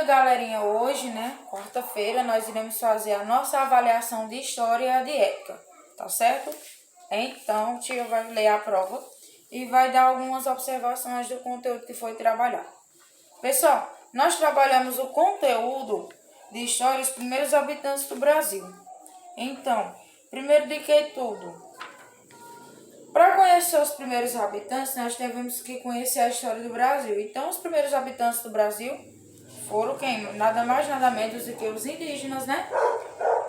galerinha, hoje, né, quarta-feira, nós iremos fazer a nossa avaliação de história e de ética, tá certo? Então, o tio vai ler a prova e vai dar algumas observações do conteúdo que foi trabalhado. Pessoal, nós trabalhamos o conteúdo de história dos primeiros habitantes do Brasil. Então, primeiro de que tudo, para conhecer os primeiros habitantes, nós temos que conhecer a história do Brasil. Então, os primeiros habitantes do Brasil foram quem? Nada mais, nada menos do que os indígenas, né?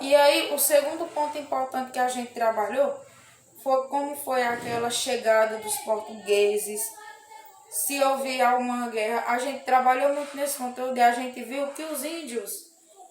E aí, o segundo ponto importante que a gente trabalhou foi como foi aquela chegada dos portugueses, se houve alguma guerra. A gente trabalhou muito nesse conteúdo e a gente viu que os índios,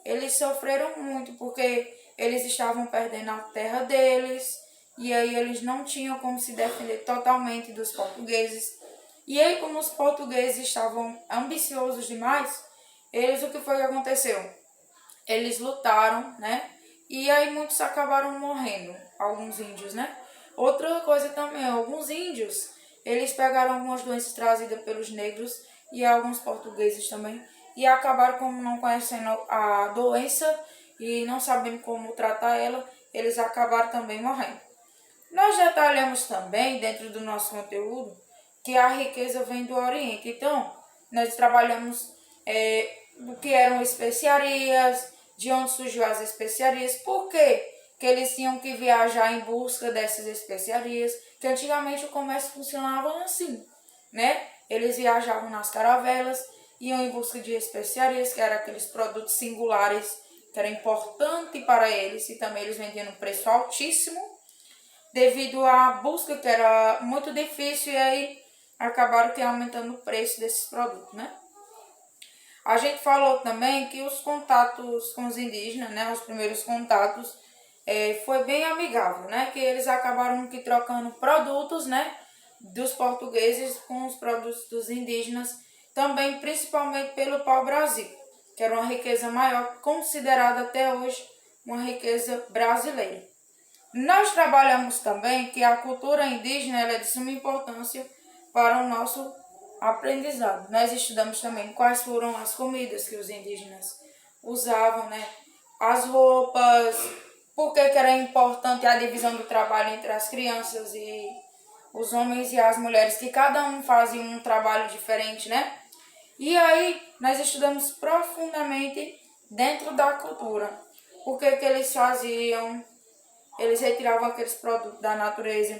eles sofreram muito porque eles estavam perdendo a terra deles e aí eles não tinham como se defender totalmente dos portugueses. E aí, como os portugueses estavam ambiciosos demais, o que foi que aconteceu? Eles lutaram, né? E aí muitos acabaram morrendo, alguns índios, né? Outra coisa também, alguns índios, eles pegaram algumas doenças trazidas pelos negros e alguns portugueses também, e acabaram, como não conhecendo a doença e não sabendo como tratar ela, eles acabaram também morrendo. Nós detalhamos também, dentro do nosso conteúdo, que a riqueza vem do Oriente. Então, nós trabalhamos o que eram especiarias, de onde surgiu as especiarias, por quê? Que eles tinham que viajar em busca dessas especiarias, que antigamente o comércio funcionava assim, né? Eles viajavam nas caravelas, iam em busca de especiarias, que eram aqueles produtos singulares, que era importante para eles, e também eles vendiam num preço altíssimo, devido à busca que era muito difícil, e aí acabaram que aumentando o preço desses produtos, né? A gente falou também que os contatos com os indígenas, né, os primeiros contatos, foi bem amigável, né, que eles acabaram que trocando produtos, né, dos portugueses com os produtos dos indígenas, também principalmente pelo pau-brasil, que era uma riqueza maior, considerada até hoje uma riqueza brasileira. Nós trabalhamos também que a cultura indígena ela é de suma importância para o nosso aprendizado. Nós estudamos também quais foram as comidas que os indígenas usavam, né? As roupas, por que era importante a divisão do trabalho entre as crianças e os homens e as mulheres, que cada um fazia um trabalho diferente, né? E aí nós estudamos profundamente dentro da cultura, por que eles faziam, eles retiravam aqueles produtos da natureza.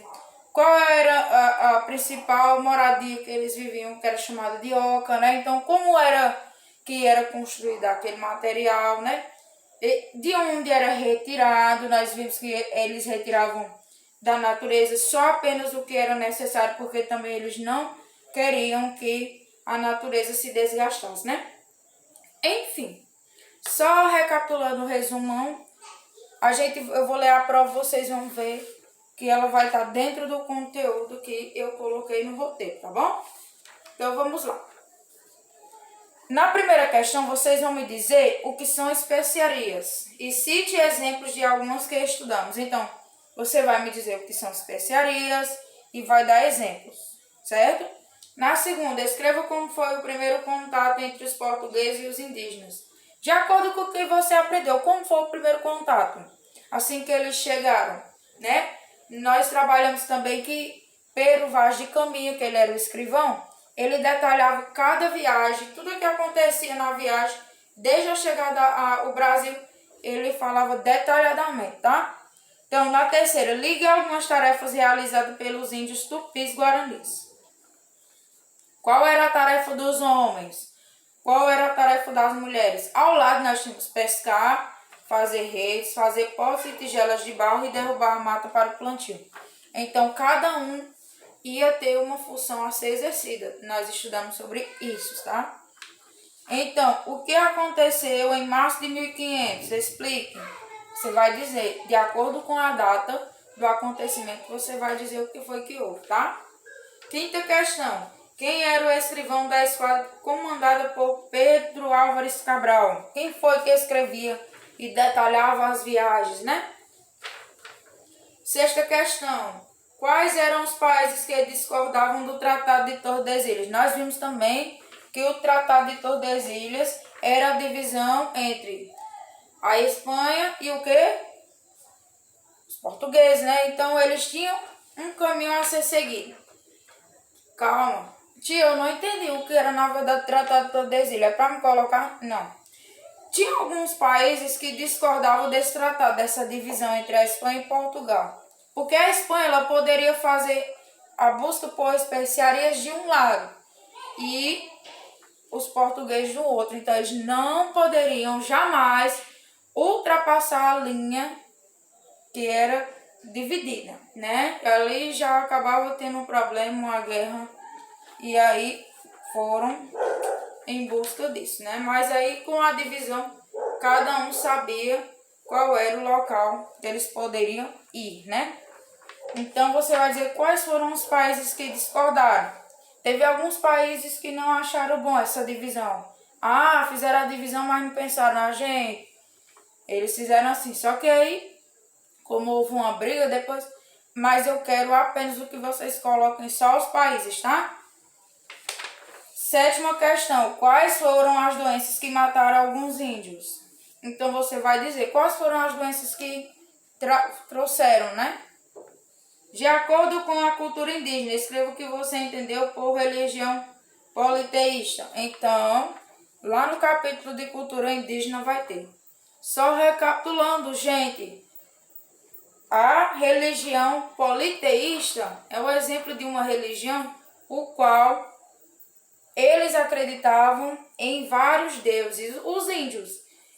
Qual era a principal moradia que eles viviam, que era chamada de oca, né? Então, como era que era construído aquele material, né? De onde era retirado, nós vimos que eles retiravam da natureza só apenas o que era necessário, porque também eles não queriam que a natureza se desgastasse, né? Enfim, só recapitulando o resumão, eu vou ler a prova, vocês vão ver que ela vai estar dentro do conteúdo que eu coloquei no roteiro, tá bom? Então, vamos lá. Na primeira questão, vocês vão me dizer o que são especiarias e cite exemplos de algumas que estudamos. Então, você vai me dizer o que são especiarias e vai dar exemplos, certo? Na segunda, escreva como foi o primeiro contato entre os portugueses e os indígenas. De acordo com o que você aprendeu, como foi o primeiro contato? Assim que eles chegaram, né? Nós trabalhamos também que Pero Vaz de Caminha, que ele era o escrivão, ele detalhava cada viagem, tudo o que acontecia na viagem, desde a chegada ao Brasil, ele falava detalhadamente, tá? Então, na terceira, ligue algumas tarefas realizadas pelos índios tupis guaranis. Qual era a tarefa dos homens? Qual era a tarefa das mulheres? Ao lado nós tínhamos pescar, fazer redes, fazer potes e tigelas de barro e derrubar a mata para o plantio. Então, cada um ia ter uma função a ser exercida. Nós estudamos sobre isso, tá? Então, o que aconteceu em março de 1500? Explique. Você vai dizer, de acordo com a data do acontecimento, você vai dizer o que foi que houve, tá? Quinta questão. Quem era o escrivão da esquadra comandada por Pedro Álvares Cabral? Quem foi que escrevia e detalhava as viagens, né? Sexta questão. Quais eram os países que discordavam do Tratado de Tordesilhas? Nós vimos também que o Tratado de Tordesilhas era a divisão entre a Espanha e o quê? Os portugueses, né? Então eles tinham um caminho a ser seguido. Calma. Tia, eu não entendi o que era na verdade o Tratado de Tordesilhas. É para me colocar? Não. Tinha alguns países que discordavam desse tratado, dessa divisão entre a Espanha e Portugal. Porque a Espanha ela poderia fazer a busca por especiarias de um lado e os portugueses do outro. Então eles não poderiam jamais ultrapassar a linha que era dividida, né? Ali já acabava tendo um problema, uma guerra, e aí foram em busca disso, né? Mas aí com a divisão, cada um sabia qual era o local que eles poderiam ir, né? Então você vai dizer quais foram os países que discordaram. Teve alguns países que não acharam bom essa divisão. Ah, fizeram a divisão, mas não pensaram na gente. Eles fizeram assim, só que aí, como houve uma briga depois, mas eu quero apenas o que vocês coloquem só os países, tá? Sétima questão, quais foram as doenças que mataram alguns índios? Então você vai dizer quais foram as doenças que trouxeram, né? De acordo com a cultura indígena, escreva o que você entendeu por religião politeísta. Então, lá no capítulo de cultura indígena vai ter. Só recapitulando, gente, a religião politeísta é o exemplo de uma religião o qual eles acreditavam em vários deuses. Os índios,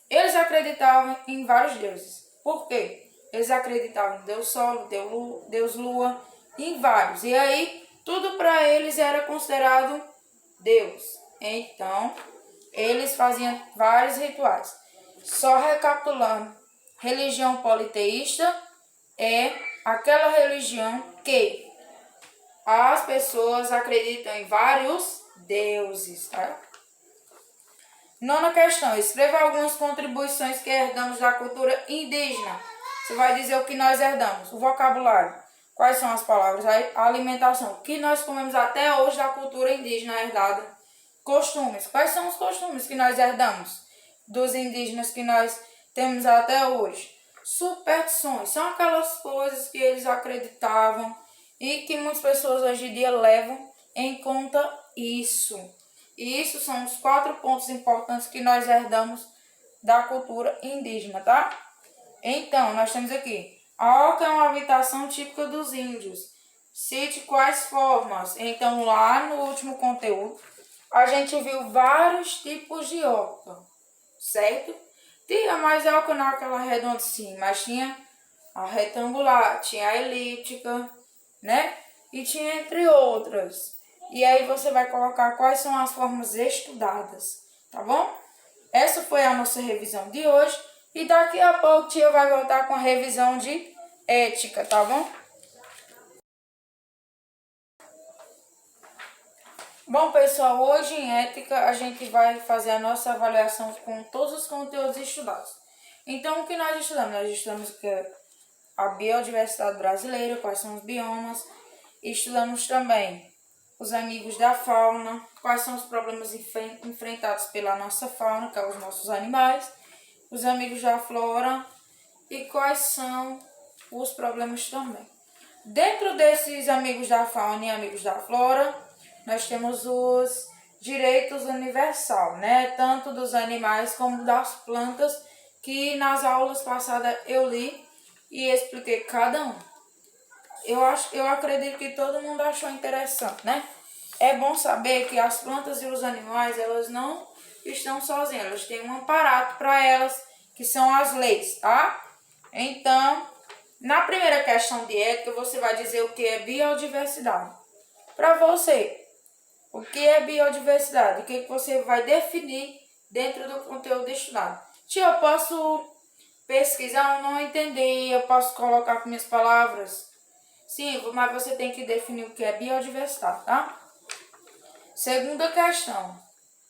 eles acreditavam em vários deuses. Por quê? Eles acreditavam em Deus Sol, Deus Lua, em vários. E aí, tudo para eles era considerado Deus. Então, eles faziam vários rituais. Só recapitulando, religião politeísta é aquela religião que as pessoas acreditam em vários deuses, tá? Nona questão, escreva algumas contribuições que herdamos da cultura indígena. Você vai dizer o que nós herdamos. O vocabulário. Quais são as palavras? A alimentação. O que nós comemos até hoje da cultura indígena herdada. Costumes. Quais são os costumes que nós herdamos dos indígenas que nós temos até hoje? Superstições. São aquelas coisas que eles acreditavam e que muitas pessoas hoje em dia levam em conta isso. E isso são os 4 pontos importantes que nós herdamos da cultura indígena, tá? Então, nós temos aqui, a oca é uma habitação típica dos índios. Cite quais formas. Então, lá no último conteúdo, a gente viu vários tipos de oca, certo? Tinha mais oca naquela redonda, sim, mas tinha a retangular, tinha a elíptica, né? E tinha entre outras. E aí você vai colocar quais são as formas estudadas, tá bom? Essa foi a nossa revisão de hoje. E daqui a pouco a tia vai voltar com a revisão de ética, tá bom? Bom, pessoal, hoje em ética a gente vai fazer a nossa avaliação com todos os conteúdos estudados. Então, o que nós estudamos? Nós estudamos a biodiversidade brasileira, quais são os biomas. Estudamos também os amigos da fauna, quais são os problemas enfrentados pela nossa fauna, que são os nossos animais, os amigos da flora e quais são os problemas também. Dentro desses amigos da fauna e amigos da flora, nós temos os direitos universal, né? Tanto dos animais como das plantas, que nas aulas passadas eu li e expliquei cada um. Eu acredito que todo mundo achou interessante, né? É bom saber que as plantas e os animais, elas não estão sozinhas, elas têm um aparato para elas, que são as leis, tá? Então, na primeira questão de ética, você vai dizer o que é biodiversidade. Para você, o que é biodiversidade? O que você vai definir dentro do conteúdo estudado? Tia, eu posso pesquisar, eu não entendi, eu posso colocar com minhas palavras? Sim, mas você tem que definir o que é biodiversidade, tá? Segunda questão.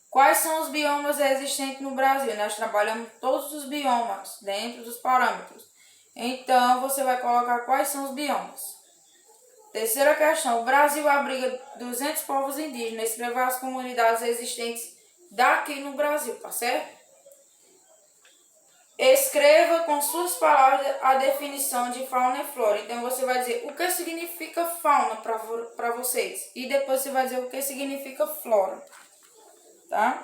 Quais são os biomas existentes no Brasil? Nós trabalhamos todos os biomas dentro dos parâmetros. Então, você vai colocar quais são os biomas. Terceira questão. O Brasil abriga 200 povos indígenas. Escreva as comunidades existentes daqui no Brasil, tá certo? Escreva com suas palavras a definição de fauna e flora. Então, você vai dizer o que significa fauna para vocês. E depois você vai dizer o que significa flora. Tá?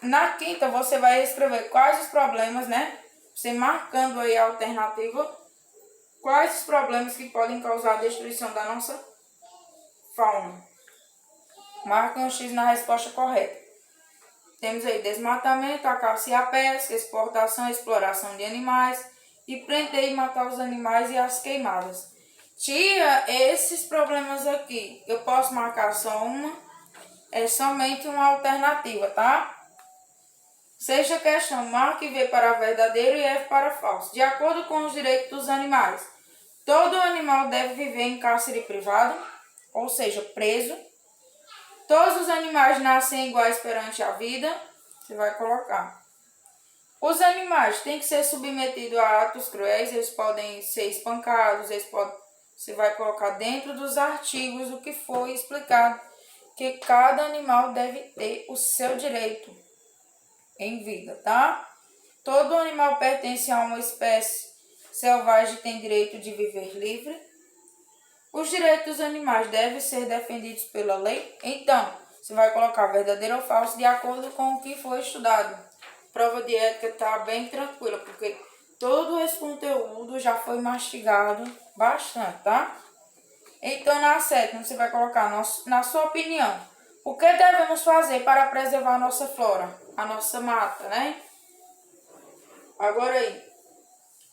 Na quinta, você vai escrever quais os problemas, né? Você marcando aí a alternativa. Quais os problemas que podem causar a destruição da nossa fauna. Marque um X na resposta correta. Temos aí desmatamento, a caça e a pesca, exportação e exploração de animais, e prender e matar os animais e as queimadas. Tia, esses problemas aqui, eu posso marcar só uma, é somente uma alternativa, tá? Sexta questão, marque V para verdadeiro e F para falso. De acordo com os direitos dos animais, todo animal deve viver em cárcere privado, ou seja, preso. Todos os animais nascem iguais perante a vida. Você vai colocar. Os animais têm que ser submetidos a atos cruéis. Eles podem ser espancados. Você vai colocar dentro dos artigos o que foi explicado. Que cada animal deve ter o seu direito em vida, tá? Todo animal pertence a uma espécie selvagem e tem direito de viver livre. Os direitos dos animais devem ser defendidos pela lei. Então, você vai colocar verdadeiro ou falso de acordo com o que foi estudado. Prova de ética está bem tranquila, porque todo esse conteúdo já foi mastigado bastante, tá? Então, na sétima, você vai colocar, na sua opinião, o que devemos fazer para preservar a nossa flora, a nossa mata, né? Agora aí.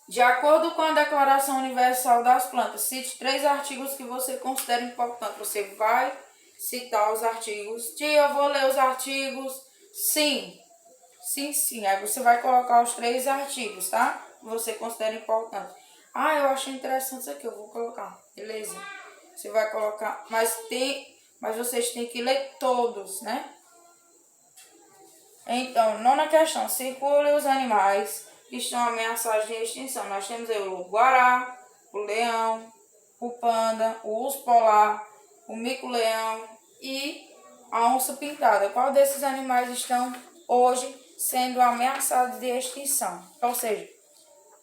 De acordo com a Declaração Universal das Plantas, cite 3 artigos que você considera importantes. Você vai citar os artigos. Tia, eu vou ler os artigos. Sim. Sim. Aí você vai colocar os 3 artigos, tá? Que você considera importante. Ah, eu achei interessante isso aqui, eu vou colocar. Beleza. Você vai colocar, mas vocês têm que ler todos, né? Então, nona questão. Circule os animais que estão ameaçados de extinção. Nós temos aí o lobo-guará, o leão, o panda, o urso polar, o mico-leão e a onça-pintada. Qual desses animais estão hoje sendo ameaçados de extinção? Ou seja,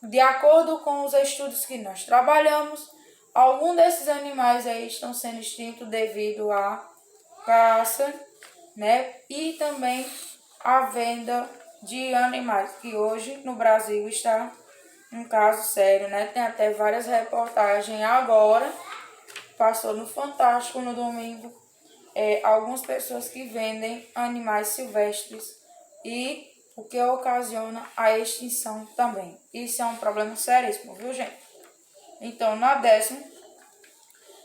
de acordo com os estudos que nós trabalhamos, alguns desses animais aí estão sendo extintos devido à caça, né? E também a venda de animais, que hoje no Brasil está um caso sério, né? Tem até várias reportagens agora, passou no Fantástico no domingo, algumas pessoas que vendem animais silvestres e o que ocasiona a extinção também. Isso é um problema seríssimo, viu, gente? Então, na décima,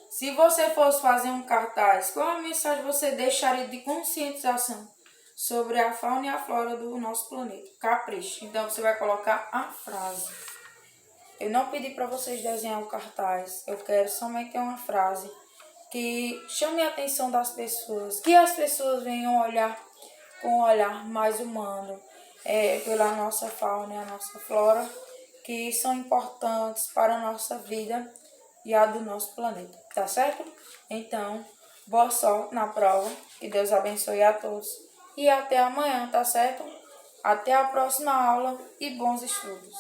se você fosse fazer um cartaz, qual a mensagem você deixaria de conscientização sobre a fauna e a flora do nosso planeta? Capricho. Então, você vai colocar a frase. Eu não pedi para vocês desenhar o cartaz. Eu quero somente uma frase que chame a atenção das pessoas. Que as pessoas venham olhar com um olhar mais humano pela nossa fauna e a nossa flora, que são importantes para a nossa vida e a do nosso planeta. Tá certo? Então, boa sorte na prova. Que Deus abençoe a todos. E até amanhã, tá certo? Até a próxima aula e bons estudos.